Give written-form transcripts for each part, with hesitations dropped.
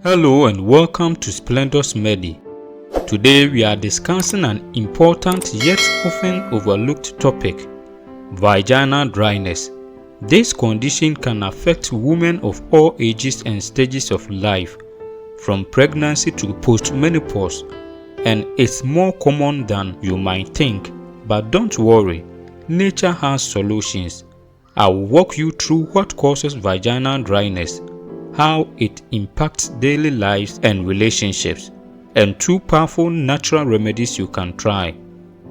Hello and welcome to Splendor's Medi. Today we are discussing an important yet often overlooked topic, vaginal dryness. This condition can affect women of all ages and stages of life, from pregnancy to postmenopause, and it's more common than you might think. But don't worry, nature has solutions. I'll walk you through what causes vaginal dryness, how it impacts daily lives and relationships, and 2 powerful natural remedies you can try.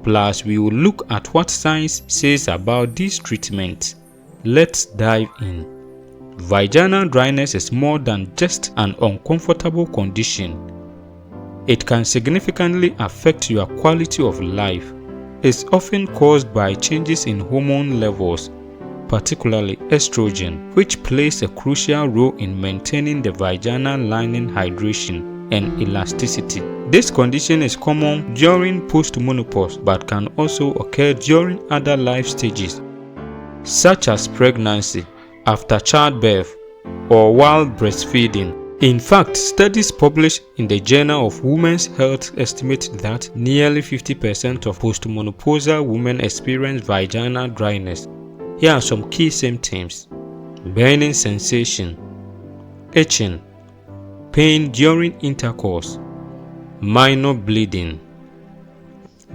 Plus, we will look at what science says about these treatments. Let's dive in. Vaginal dryness is more than just an uncomfortable condition. It can significantly affect your quality of life. It's often caused by changes in hormone levels, particularly estrogen, which plays a crucial role in maintaining the vaginal lining hydration and elasticity. This condition is common during postmenopause but can also occur during other life stages, such as pregnancy, after childbirth, or while breastfeeding. In fact, studies published in the Journal of Women's Health estimate that nearly 50% of postmenopausal women experience vaginal dryness. Here are some key symptoms: burning sensation, itching, pain during intercourse, minor bleeding.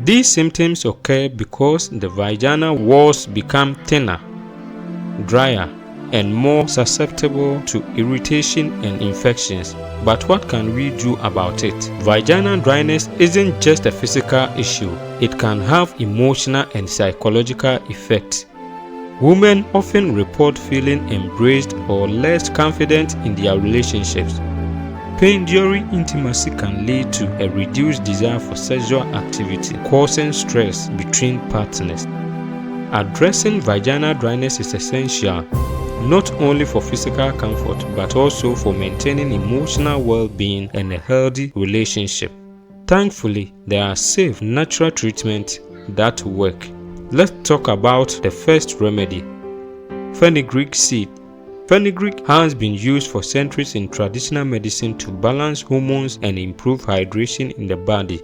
These symptoms occur because the vaginal walls become thinner, drier, and more susceptible to irritation and infections. But what can we do about it? Vaginal dryness isn't just a physical issue. It can have emotional and psychological effects. Women often report feeling embraced or less confident in their relationships. Pain during intimacy can lead to a reduced desire for sexual activity, causing stress between partners. Addressing vaginal dryness is essential, not only for physical comfort but also for maintaining emotional well-being and a healthy relationship. Thankfully, there are safe natural treatments that work. Let's talk about the first remedy, fenugreek seed. Fenugreek has been used for centuries in traditional medicine to balance hormones and improve hydration in the body,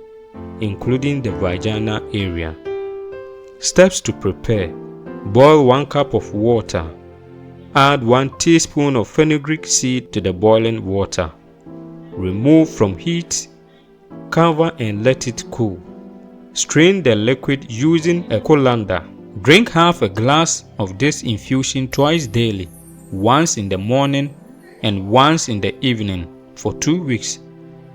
including the vaginal area. Steps to prepare: boil 1 cup of water. Add 1 teaspoon of fenugreek seed to the boiling water. Remove from heat, cover and let it cool. Strain the liquid using a colander. Drink half a glass of this infusion twice daily, once in the morning and once in the evening, for 2 weeks.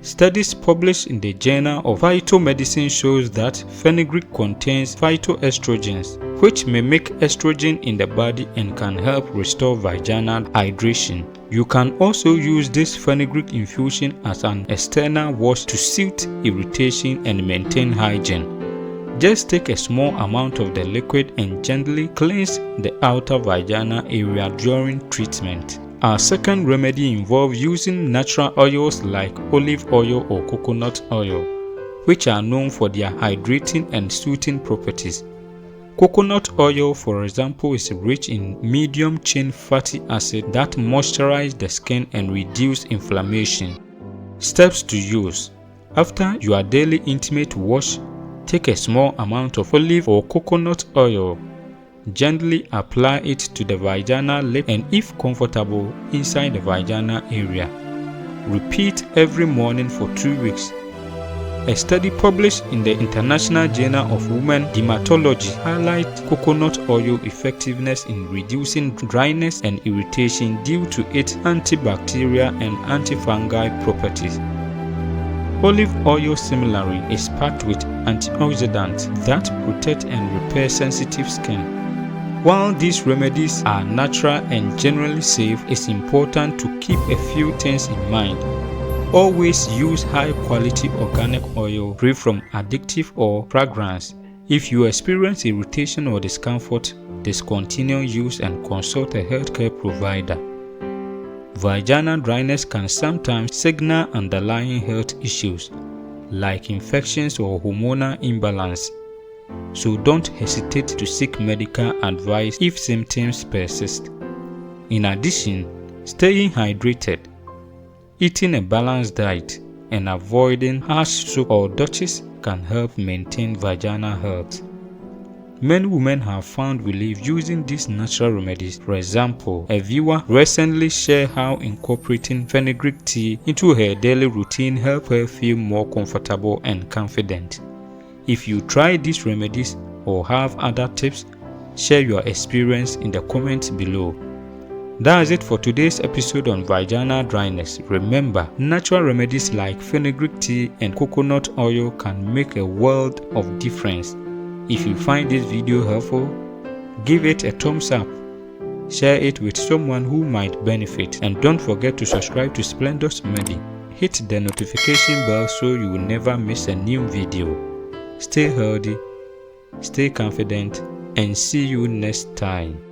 Studies published in the Journal of Phytomedicine shows that fenugreek contains phytoestrogens, which mimic estrogen in the body and can help restore vaginal hydration. You can also use this fenugreek infusion as an external wash to soothe irritation and maintain hygiene. Just take a small amount of the liquid and gently cleanse the outer vaginal area during treatment. Our second remedy involves using natural oils like olive oil or coconut oil, which are known for their hydrating and soothing properties. Coconut oil, for example, is rich in medium-chain fatty acid that moisturize the skin and reduce inflammation. Steps to use: after your daily intimate wash, take a small amount of olive or coconut oil. Gently apply it to the vaginal lip and, if comfortable, inside the vaginal area. Repeat every morning for 2 weeks. A study published in the International Journal of Women Dermatology highlights coconut oil effectiveness in reducing dryness and irritation due to its antibacterial and antifungal properties. Olive oil similarly is packed with antioxidants that protect and repair sensitive skin. While these remedies are natural and generally safe, it's important to keep a few things in mind. Always use high-quality organic oil free from addictive or fragrance. If you experience irritation or discomfort, discontinue use and consult a healthcare provider. Vaginal dryness can sometimes signal underlying health issues like infections or hormonal imbalance, so don't hesitate to seek medical advice if symptoms persist. In addition, staying hydrated. Eating a balanced diet and avoiding harsh soap or douches can help maintain vaginal health. Many women have found relief using these natural remedies. For example, a viewer recently shared how incorporating fenugreek tea into her daily routine helped her feel more comfortable and confident. If you try these remedies or have other tips, share your experience in the comments below. That's it for today's episode on vaginal dryness. Remember, natural remedies like fenugreek tea and coconut oil can make a world of difference. If you find this video helpful, give it a thumbs up, share it with someone who might benefit, and don't forget to subscribe to Splendor's Remedy. Hit the notification bell so you will never miss a new video. Stay healthy, stay confident, and see you next time.